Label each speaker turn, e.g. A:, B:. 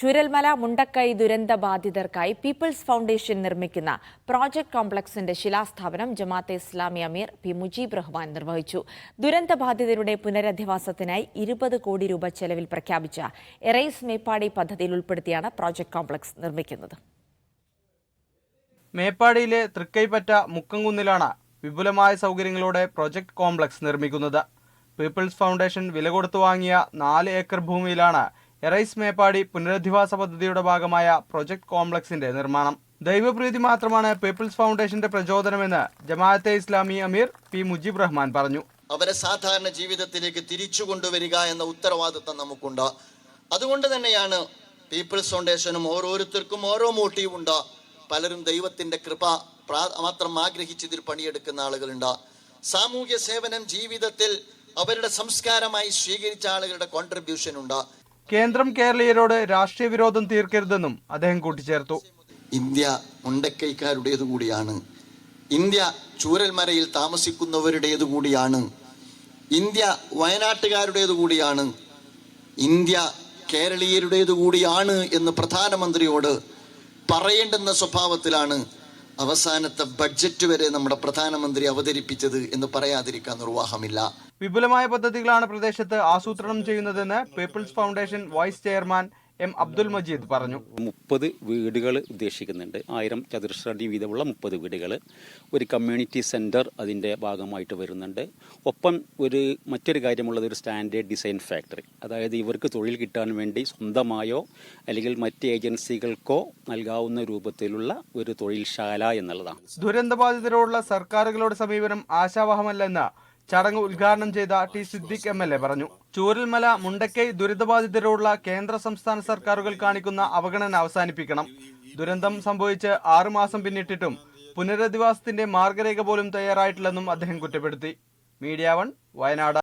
A: ചുരൽമല മുണ്ടക്കൈ ദുരന്ത ബാധിതർക്കായി people's foundation നിർമ്മിക്കുന്ന project കോംപ്ലക്സിന്റെ ശിലാസ്ഥാപനം ജമാഅത്തെ ഇസ്ലാമി അമീർ പി മുജീബ് റഹ്മാൻ നിർവഹിച്ചു. ദുരന്ത ബാധിതരുടെ പുനരധിവാസത്തിനായി 20 കോടി രൂപ ചെലവിൽ പ്രഖ്യാപിച്ച എറൈസ് മേപ്പാടി പദ്ധതിയിൽ ഉൾപ്പെടുത്തിയാണ് പ്രോജക്ട് കോംപ്ലക്സ് നിർമ്മിക്കുന്നത്.
B: മേപ്പാടിയിലെ തൃക്കൈപ്പറ്റ മുക്കംകുന്നിലാണ് വിപുലമായ സൗകര്യങ്ങളോടെ പ്രോജക്ട് കോംപ്ലക്സ് നിർമ്മിക്കുന്നത്. പീപ്പിൾസ് ഫൗണ്ടേഷൻ വില കൊടുത്തു വാങ്ങിയ 4 ഏക്കർ ഭൂമിയിലാണ് എറൈസ് മേപ്പാടി പുനരധിവാസ പദ്ധതിയുടെ ഭാഗമായ പ്രോജക്ട് കോംപ്ലക്സിന്റെ നിർമ്മാണം. ദൈവപ്രീതി മാത്രമാണ് പീപ്പിൾസ് ഫൗണ്ടേഷന്റെ പ്രചോദനമെന്ന് ജമാഅത്തെ ഇസ്ലാമി അമീർ പി മുജീബ് റഹ്മാൻ പറഞ്ഞു.
C: അവരെ സാധാരണ ജീവിതത്തിലേക്ക് തിരിച്ചു കൊണ്ടുവരിക എന്ന ഉത്തരവാദിത്വം നമുക്കുണ്ട്. അതുകൊണ്ട് തന്നെയാണ് പീപ്പിൾസ് ഫൗണ്ടേഷനും ഓരോരുത്തർക്കും ഓരോ മോട്ടീവ് ഉണ്ട്. പലരും ദൈവത്തിന്റെ കൃപ മാത്രം ആഗ്രഹിച്ച് ഇതിൽ പണിയെടുക്കുന്ന ആളുകളുണ്ട്. സാമൂഹ്യ സേവനം ജീവിതത്തിൽ അവരുടെ സംസ്കാരമായി സ്വീകരിച്ച ആളുകളുടെ കോൺട്രിബ്യൂഷൻ ഉണ്ട്.
B: കേന്ദ്രം കേരളീയരോട് രാഷ്ട്രീയ വിരോധം തീർക്കരുതെന്നും അദ്ദേഹം കൂട്ടിച്ചേർത്തു.
C: ഇന്ത്യ മുണ്ടക്കൈക്കാരുടേതു കൂടിയാണ്. ഇന്ത്യ ചൂരൽമലയിൽ താമസിക്കുന്നവരുടേതു കൂടിയാണ്. ഇന്ത്യ വയനാട്ടുകാരുടേതു കൂടിയാണ്. ഇന്ത്യ കേരളീയരുടേതു കൂടിയാണ് എന്ന് പ്രധാനമന്ത്രിയോട് പറയേണ്ടുന്ന സ്വഭാവത്തിലാണ് അവസാനത്തെ ബഡ്ജറ്റ് വരെ നമ്മുടെ പ്രധാനമന്ത്രി അവതരിപ്പിച്ചത് എന്ന് പറയാതിരിക്കാൻ നിർവാഹമില്ല.
B: വിപുലമായ പദ്ധതികളാണ് പ്രദേശത്ത് ആസൂത്രണം ചെയ്യുന്നതെന്ന് people's foundation vice chairman M Abdul Majeed പറഞ്ഞു.
D: 30 വീടുകൾ ഉദ്ദേശിക്കുന്നുണ്ട്. 1000 ചതുരശ്ര അടി വീതമുള്ള 30 വീടുകൾ. ഒരു കമ്മ്യൂണിറ്റി സെൻറ്റർ അതിൻ്റെ ഭാഗമായിട്ട് വരുന്നുണ്ട്. ഒപ്പം മറ്റൊരു കാര്യമുള്ളത് ഒരു സ്റ്റാൻഡേർഡ് ഡിസൈൻ ഫാക്ടറി. അതായത് ഇവർക്ക് തൊഴിൽ കിട്ടാൻ വേണ്ടി സ്വന്തമായോ അല്ലെങ്കിൽ മറ്റ് ഏജൻസികൾക്കോ നൽകാവുന്ന രൂപത്തിലുള്ള ഒരു തൊഴിൽശാല എന്നുള്ളതാണ്.
B: ദുരന്തബാധിതരോടുള്ള സർക്കാരുകളുടെ സമീപനം ആശാവഹമല്ലെന്ന് ചടങ്ങ് ഉദ്ഘാടനം ചെയ്ത ടി സിദ്ദിഖ് MLA പറഞ്ഞു. ചൂരൽമല മുണ്ടക്കൈ ദുരിതബാധിതരോടുള്ള കേന്ദ്ര സംസ്ഥാന സർക്കാരുകൾ കാണിക്കുന്ന അവഗണന അവസാനിപ്പിക്കണം. ദുരന്തം സംഭവിച്ച് 6 മാസം പിന്നിട്ടിട്ടും പുനരധിവാസത്തിന്റെ മാർഗരേഖ പോലും തയ്യാറായിട്ടില്ലെന്നും അദ്ദേഹം കുറ്റപ്പെടുത്തി. മീഡിയ 1 വയനാട്.